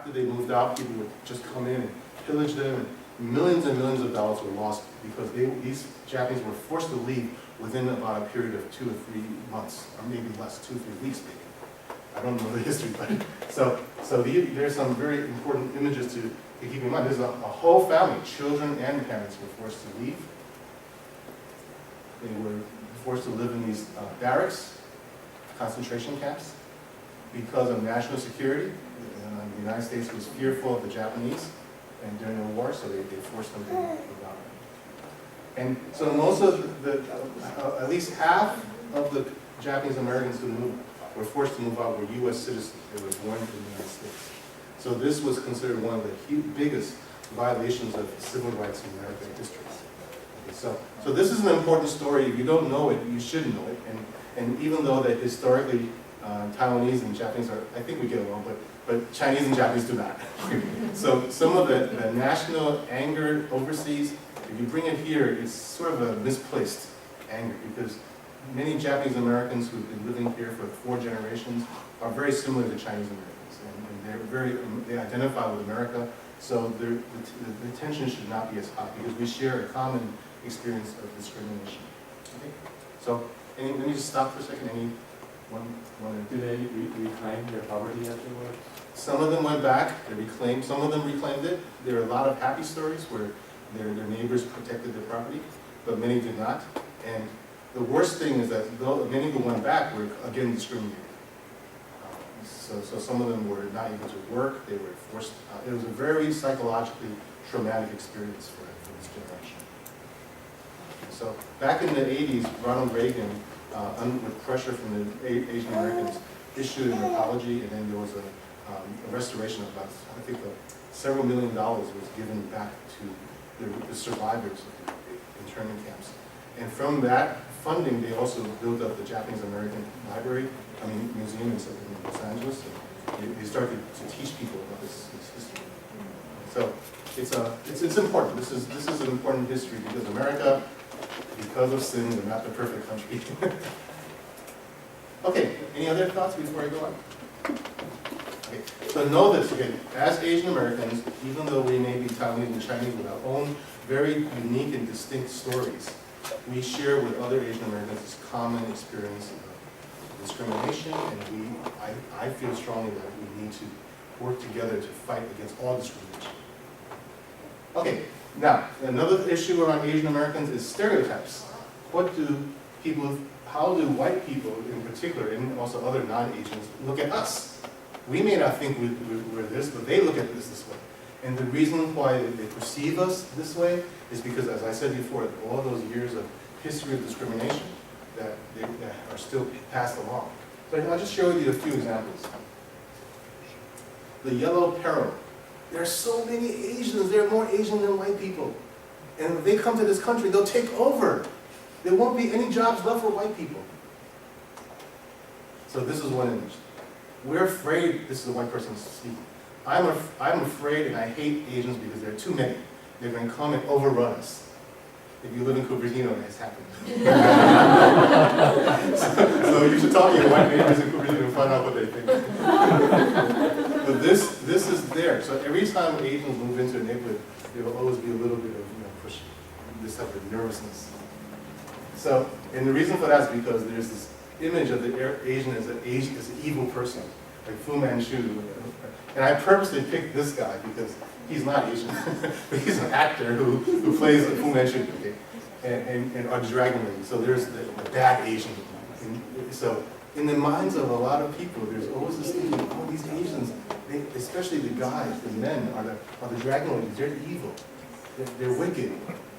after they moved out, people would just come in and pillage them, and millions of dollars were lost because these Japanese were forced to leave within about a period of 2 or 3 months, or maybe less, 2 or 3 weeks maybe. I don't know the history, but there's some very important images to keep in mind. There's a whole family, children and parents were forced to leave. They were forced to live in these barracks, concentration camps, because of national security. The United States was fearful of the Japanese and during the war, so they forced them to move out. And so most of at least half of the Japanese Americans who were forced to move out were U.S. citizens. They were born in the United States. So this was considered one of the biggest violations of civil rights in American history. Okay, so this is an important story. If you don't know it, you should know it. And even though that historically Taiwanese and Japanese are, I think we get along, but Chinese and Japanese do not. So some of the national anger overseas, if you bring it here, it's sort of a misplaced anger because many Japanese Americans who've been living here for 4 generations are very similar to Chinese Americans, and they identify with America. So the tension should not be as high because we share a common experience of discrimination. Okay? So let me just stop for a second. Do they reclaim their property afterwards? Some of them went back, they reclaimed, some of them reclaimed it. There are a lot of happy stories where their neighbors protected their property, but many did not. And the worst thing is that though many who went back were again discriminated. So some of them were not able to work, they were forced. It was a very psychologically traumatic experience for this generation. So back in the 80s, Ronald Reagan, with pressure from the Asian Americans, issued an apology, and then there was a restoration of about, I think, several $1 million was given back to the survivors of the internment camps. And from that funding, they also built up the Japanese American museum in Los Angeles. And they started to teach people about this history. So it's important. This is an important history because America, because of sin, we're not the perfect country. Okay, any other thoughts before I go on? Okay, so know this, again, as Asian Americans, even though we may be Taiwanese and Chinese with our own very unique and distinct stories, we share with other Asian Americans this common experience of discrimination, and I feel strongly that we need to work together to fight against all discrimination. Okay, now, another issue around Asian Americans is stereotypes. How do white people in particular, and also other non-Asians, look at us? We may not think we're this, but they look at us this way. And the reason why they perceive us this way is because, as I said before, all those years of history of discrimination that are still passed along. So I'll just share with you a few examples. The yellow peril. There are so many Asians, there are more Asian than white people. And if they come to this country, they'll take over. There won't be any jobs left for white people. So this is one image. We're afraid, this is a white person speaking. I'm afraid and I hate Asians because there are too many. They're going to come and overrun us. If you live in Cupertino, it has happened. so you should talk to your white neighbors in Cupertino and find out what they think. But this is there. So every time Asians move into a neighborhood, there will always be a little bit of push, this type of nervousness. So, and the reason for that is because there's this image of the Asian as an evil person, like Fu Manchu. And I purposely picked this guy because he's not Asian, but he's an actor who plays Fu Manchu, okay? And are the Dragon Lady. So there's the bad Asian. So in the minds of a lot of people, there's always this thinking, oh, these Asians, especially the guys, the men, are the Dragon Ladies. They're evil. They're wicked.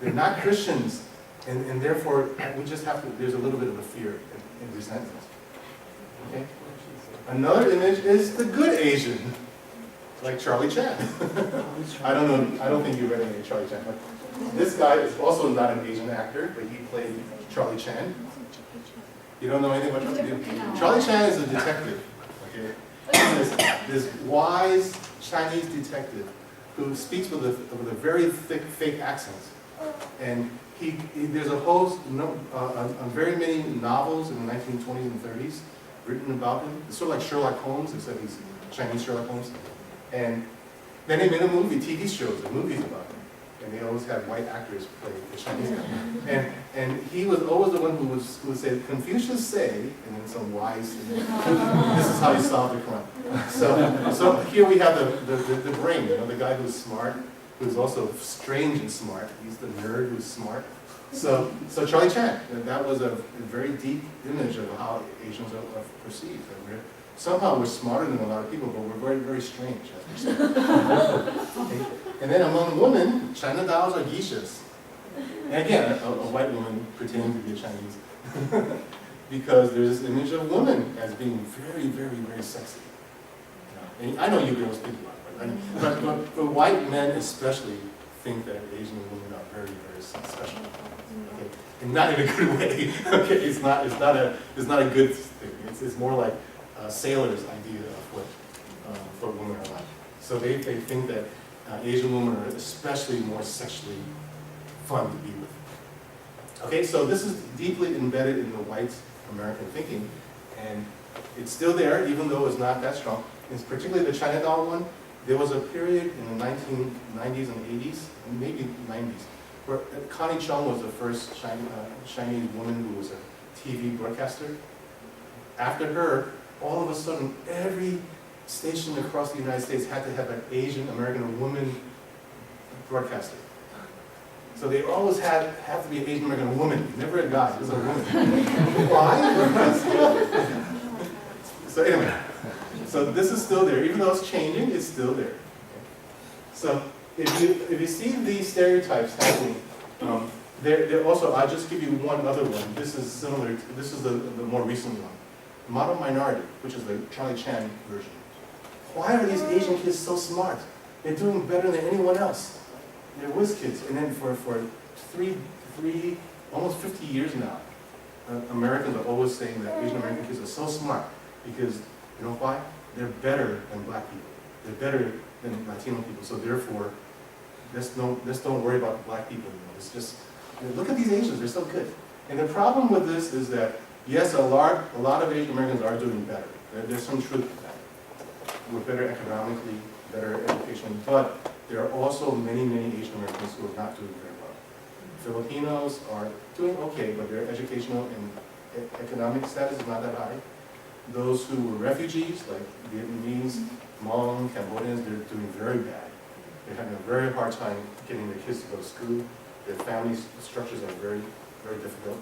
They're not Christians. And therefore, we just have to, there's a little bit of a fear and resentment. Okay? Another image is the good Asian, like Charlie Chan. I don't think you read any of Charlie Chan, but this guy is also not an Asian actor, but he played Charlie Chan. You don't know anything about Charlie Chan? Charlie Chan is a detective, okay? This wise Chinese detective who speaks with a very thick fake accent. And there's a whole, very many novels in the 1920s and 30s written about him. It's sort of like Sherlock Holmes, except he's Chinese Sherlock Holmes. And Then they made a movie, TV shows, and movies about him. And they always had white actors play the Chinese guy. And he was always the one who would say, Confucius say, and then some wise, this is how you solve the crime. So here we have the brain, the guy who's smart, who's also strange and smart. He's the nerd who's smart. So Charlie Chan, that was a very deep image of how Asians are perceived. Somehow we're smarter than a lot of people, but we're very, very strange. Okay. And then among women, China dolls are geishas. And again, a white woman pretending to be a Chinese. Because there's this image of women as being very, very, very sexy. And I know you girls think about it, but white men especially think that Asian women are very, very special. Okay. And not in a good way. Okay, it's not a good thing. It's more like a sailor's idea of what women are like. So they think that Asian women are especially more sexually fun to be with. Okay, so this is deeply embedded in the white American thinking, and it's still there, even though it's not that strong. It's particularly the China doll one. There was a period in the 1990s and 80s, and maybe 90s, where Connie Chung was the first Chinese woman who was a TV broadcaster. After her, all of a sudden, every station across the United States had to have an Asian American woman broadcaster. So they always have to be an Asian American woman, never a guy, it was a woman. Why? So anyway, so this is still there. Even though it's changing, it's still there. So if you see these stereotypes happening, they're also, I'll just give you one other one. This is similar, this is the more recent one. Model Minority, which is the Charlie Chan version. Why are these Asian kids so smart? They're doing better than anyone else. They're whiz kids. And then for almost 50 years now, Americans are always saying that Asian American kids are so smart because, you know why? They're better than black people. They're better than Latino people. So therefore, let's don't worry about black people anymore. It's just, look at these Asians, they're so good. And the problem with this is that, yes, a lot of Asian Americans are doing better. There's some truth to that. We're better economically, better education, but there are also many, many Asian Americans who are not doing very well. Filipinos are doing okay, but their educational and economic status is not that high. Those who were refugees, like Vietnamese, Hmong, Cambodians, they're doing very bad. They're having a very hard time getting their kids to go to school. Their family structures are very, very difficult.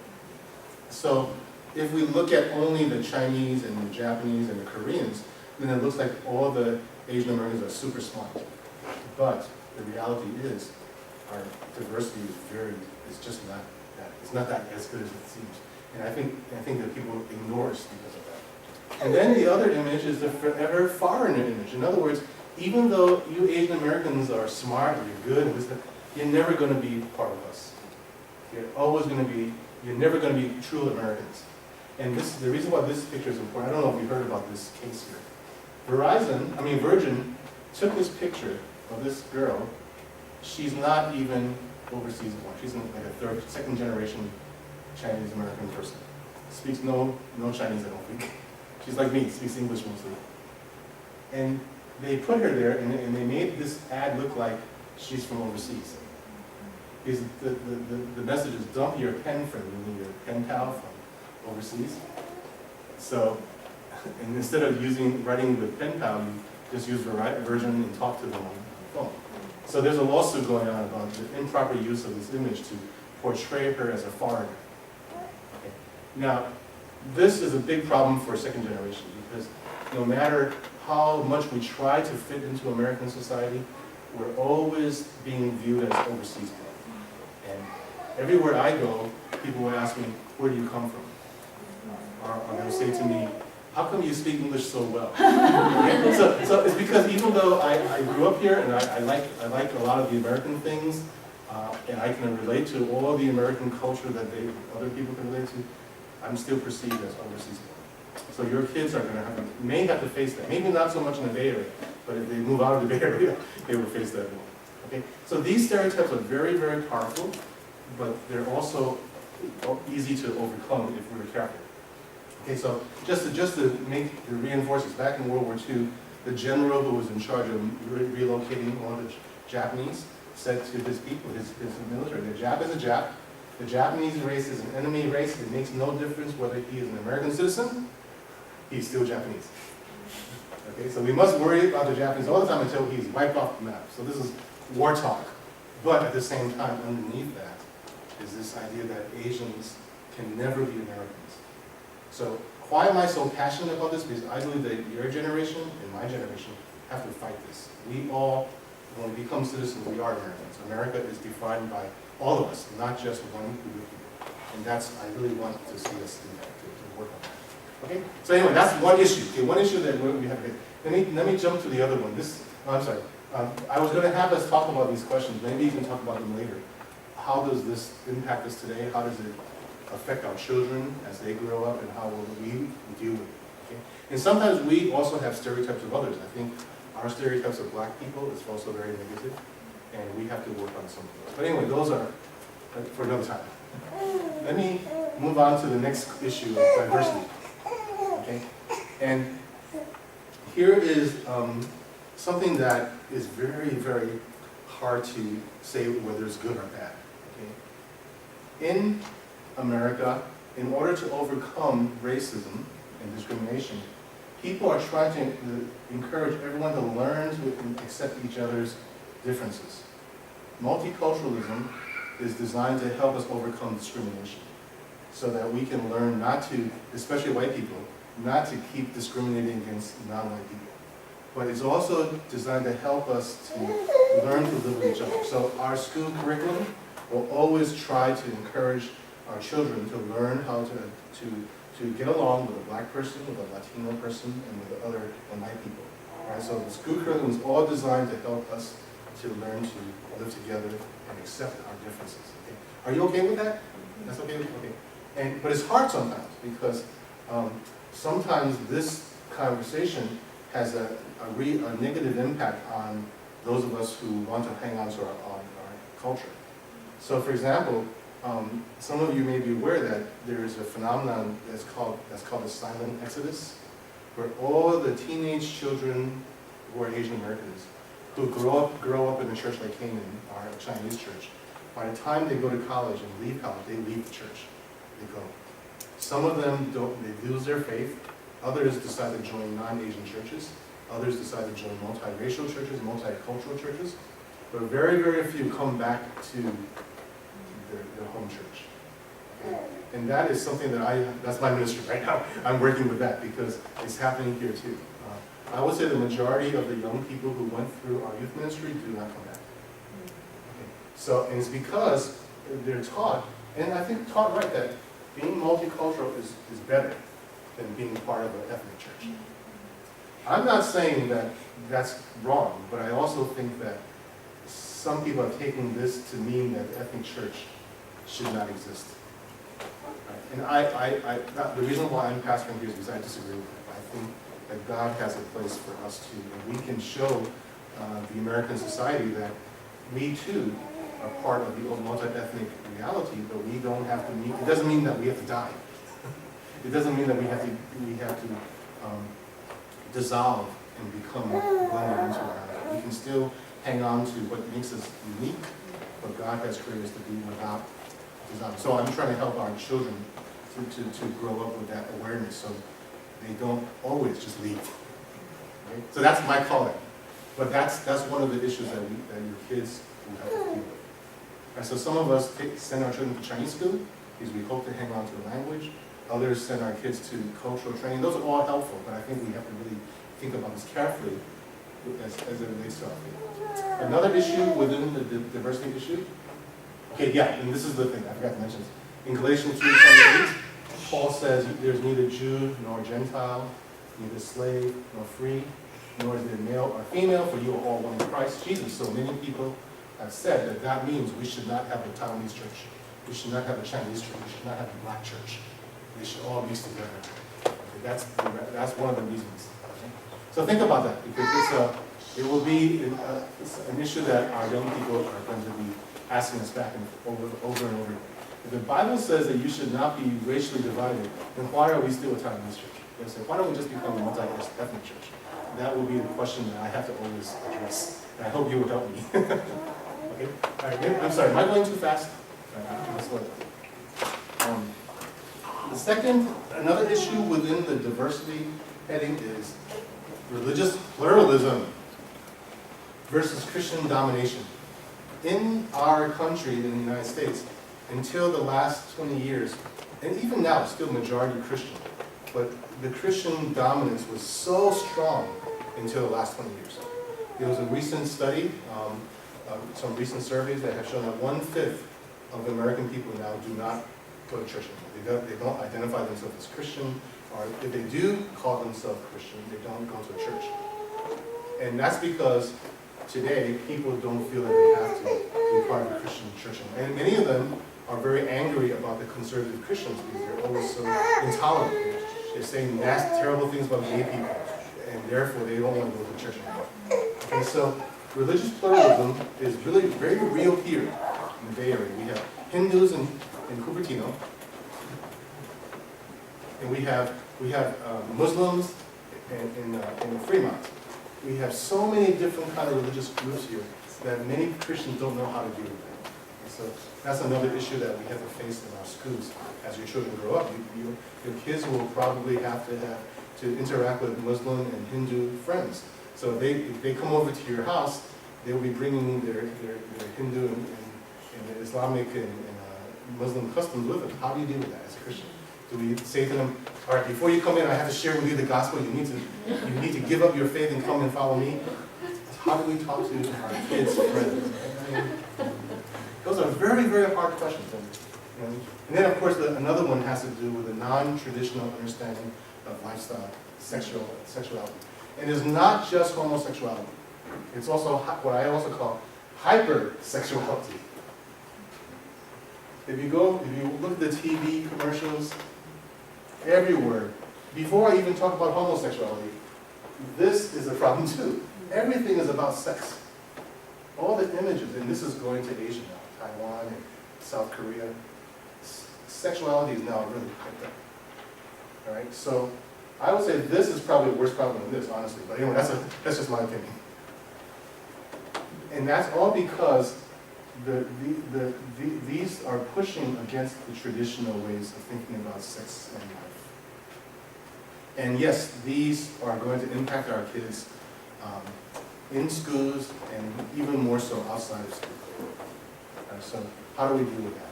So if we look at only the Chinese and the Japanese and the Koreans, then it looks like all the Asian Americans are super smart. But the reality is, our diversity is just not that. It's not that as good as it seems. And I think that people ignore us because of that. And then the other image is the forever foreigner image. In other words, even though you Asian Americans are smart, you're good, you're never going to be part of us. You're never going to be true Americans. And this, the reason why this picture is important, I don't know if you heard about this case here. Virgin took this picture of this girl. She's not even overseas born. She's like a second generation Chinese American person. Speaks no Chinese, I don't think. She's like me, speaks English mostly. And they put her there, and they made this ad look like she's from overseas. Because the message is, dump your pen friend, meaning your pen pal from overseas. So, and instead of writing with pen pal, you just use Virgin and talk to them on the phone. So there's a lawsuit going on about the improper use of this image to portray her as a foreigner. Okay. Now, this is a big problem for second generation because no matter how much we try to fit into American society, we're always being viewed as overseas people. And everywhere I go, people will ask me, where do you come from? Or they'll say to me, how come you speak English so well? Okay? So it's because even though I grew up here and I like a lot of the American things, and I can relate to all of the American culture that other people can relate to, I'm still perceived as overseas. So your kids may have to face that. Maybe not so much in the Bay Area, but if they move out of the Bay Area, they will face that more. Okay? So these stereotypes are very, very powerful, but they're also easy to overcome if we're careful. Okay, so just to reinforce this, back in World War II, the general who was in charge of relocating all the Japanese said to his people, his military, the Jap is a Jap. The Japanese race is an enemy race. It makes no difference whether he is an American citizen, he's still Japanese. Okay, so we must worry about the Japanese all the time until he's wiped off the map. So this is war talk. But at the same time, underneath that is this idea that Asians can never be Americans. So why am I so passionate about this? Because I believe that your generation and my generation have to fight this. We all, when we become citizens, we are Americans. America is defined by all of us, not just one group of people. And that's, I really want to see us do that, to work on that. Okay? So anyway, that's one issue. Okay, one issue that we have to get. Let me jump to the other one. I'm sorry. I was going to have us talk about these questions. Maybe you can talk about them later. How does this impact us today? How does it affect our children as they grow up, and how will we deal with it? Okay? And sometimes we also have stereotypes of others. I think our stereotypes of black people is also very negative, and we have to work on some of those. But anyway, those are for another time. Let me move on to the next issue of diversity. Okay? And here is something that is very, very hard to say whether it's good or bad. Okay? In America, in order to overcome racism and discrimination, people are trying to encourage everyone to learn to accept each other's differences. Multiculturalism is designed to help us overcome discrimination, so that we can learn not to, especially white people, not to keep discriminating against non-white people. But it's also designed to help us to learn to live with each other. So our school curriculum will always try to encourage our children to learn how to get along with a black person, with a Latino person, and with the other white people. Right? So the school curriculum is all designed to help us to learn to live together and accept our differences. Okay? Are you okay with that? That's okay with you? Okay. But it's hard sometimes, because sometimes this conversation has a negative impact on those of us who want to hang on to our culture. So for example, some of you may be aware that there is a phenomenon that's called the silent exodus, where all the teenage children who are Asian Americans who grow up in a church like Canaan, or a Chinese church, by the time they go to college and leave college, they leave the church. They go. Some of them they lose their faith. Others decide to join non-Asian churches. Others decide to join multiracial churches, multicultural churches. But very, very few come back to their home church. Okay? And that is something that's my ministry right now. I'm working with that because it's happening here too. I would say the majority of the young people who went through our youth ministry do not come back. Okay? So, and it's because they're taught, and I think taught right, that being multicultural is better than being part of an ethnic church. I'm not saying that that's wrong, but I also think that some people are taking this to mean that the ethnic church should not exist. Right? And the reason why I'm pastoring here is because I disagree with it. I think that God has a place for us too, and we can show the American society that we too are part of the multi-ethnic reality, but we don't have to meet. It doesn't mean that we have to die. It doesn't mean that we have to dissolve and become blended into our life. We can still hang on to what makes us unique, what God has created us to be without dissolving. So I'm trying to help our children to grow up with that awareness, so they don't always just leave. Right? So that's my calling. But that's one of the issues that your kids will have to deal with. Right, so some of us send our children to Chinese school because we hope to hang on to the language. Others send our kids to cultural training. Those are all helpful, but I think we have to really think about this carefully as it relates to our faith. Another issue within the diversity issue, okay, yeah, and this is the thing, I forgot to mention this. In Galatians 3:28, Paul says there's neither Jew nor Gentile, neither slave nor free, nor is there male or female, for you are all one in Christ Jesus. So many people have said that means we should not have a Taiwanese church. We should not have a Chinese church. We should not have a black church. They should all mix together. Okay, that's one of the reasons. Okay? So think about that, because it will be an issue that our young people are going to be asking us back and over and over. If the Bible says that you should not be racially divided, then why are we still a Taiwanese church? Why don't we just become a multi-ethnic church? that will be the question that I have to always address. And I hope you will help me. Okay? All right, I'm sorry, am I going too fast? I'm slow down. The second, another issue within the diversity heading is religious pluralism versus Christian domination. In our country, in the United States, until the last 20 years, and even now, it's still majority Christian, but the Christian dominance was so strong until the last 20 years. There was a recent study, some recent surveys that have shown that 1/5 of American people now do not go to church anymore. They don't identify themselves as Christian, or if they do call themselves Christian, they don't go to a church. And that's because today people don't feel that they have to be part of a Christian church anymore. And many of them are very angry about the conservative Christians because they're always so intolerant. They're saying nasty, terrible things about gay people, and therefore they don't want to go to church anymore. Okay, so religious pluralism is really very real here in the Bay Area. We have Hindus in Cupertino, and we have Muslims in Fremont. We have so many different kind of religious groups here that many Christians don't know how to deal with that. And so that's another issue that we have to face in our schools as your children grow up. Your kids will probably have to interact with Muslim and Hindu friends. So if they come over to your house, they'll be bringing their Hindu and Islamic and Muslim customs with them. How do you deal with that as a Christian? Do we say to them, all right, before you come in, I have to share with you the gospel. You need to give up your faith and come and follow me. How do we talk to our kids' friends? Those are very, very hard questions. And then, of course, another one has to do with a non-traditional understanding of lifestyle, sexuality. And it's not just homosexuality. It's also what I also call hypersexuality. If you look at the TV commercials, everywhere, before I even talk about homosexuality, this is a problem too. Everything is about sex. All the images, and this is going to Asia now, Taiwan and South Korea, sexuality is now really hyped up. All right, so I would say this is probably a worse problem than this, honestly. But anyway, that's just my opinion. And that's all because these are pushing against the traditional ways of thinking about sex and life. And yes, these are going to impact our kids in schools and even more so outside of school. So how do we deal with that?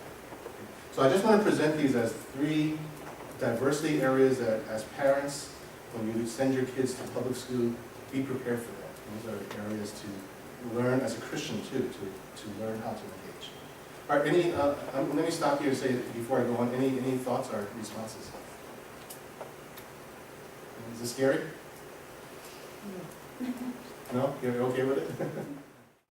So I just want to present these as 3 diversity areas that as parents, when you send your kids to public school, be prepared for that. These are areas to learn as a Christian too, to learn how to engage. All right, let me stop here and say before I go on, any thoughts or responses? Is this scary? No? You're okay with it?